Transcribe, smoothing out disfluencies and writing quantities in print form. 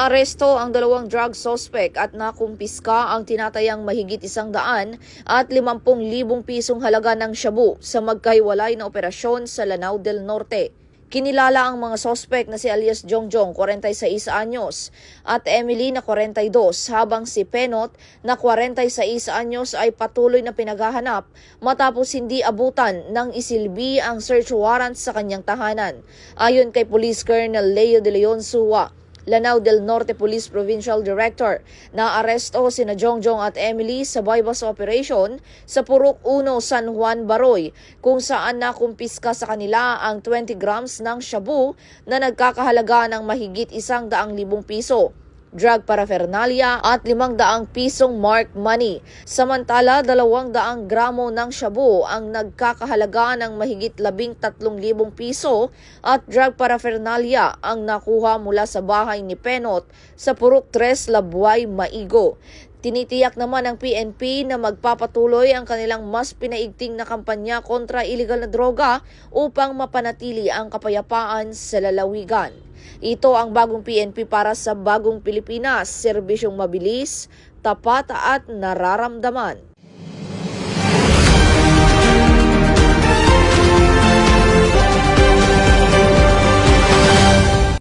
Naaresto ang dalawang drug suspect at nakumpiska ang tinatayang mahigit 100 at 50,000 pisong halaga ng shabu sa magkahiwalay na operasyon sa Lanao del Norte. Kinilala ang mga suspect na si alias Jongjong, 46 anyos, at Emily na 42, habang si Penot na 46 anyos ay patuloy na pinaghahanap matapos hindi abutan ng isilbi ang search warrant sa kanyang tahanan. Ayon kay Police Colonel Leo de Leon Suwa, Lanao del Norte Police Provincial Director, naaresto sina Jongjong at Emily sa bypass operation sa Purok 1, San Juan, Baroy, kung saan nakumpiska sa kanila ang 20 grams ng shabu na nagkakahalaga ng mahigit 100,000 piso, drug paraphernalia at 500 pisong marked money. Samantala, 200 gramo ng shabu ang nagkakahalaga ng mahigit 13,000 piso at drug paraphernalia ang nakuha mula sa bahay ni Penot sa Purok 3, Labuay, Maigo. Tinitiyak naman ng PNP na magpapatuloy ang kanilang mas pinaigting na kampanya kontra iligal na droga upang mapanatili ang kapayapaan sa lalawigan. Ito ang bagong PNP para sa bagong Pilipinas, serbisyong mabilis, tapat at nararamdaman.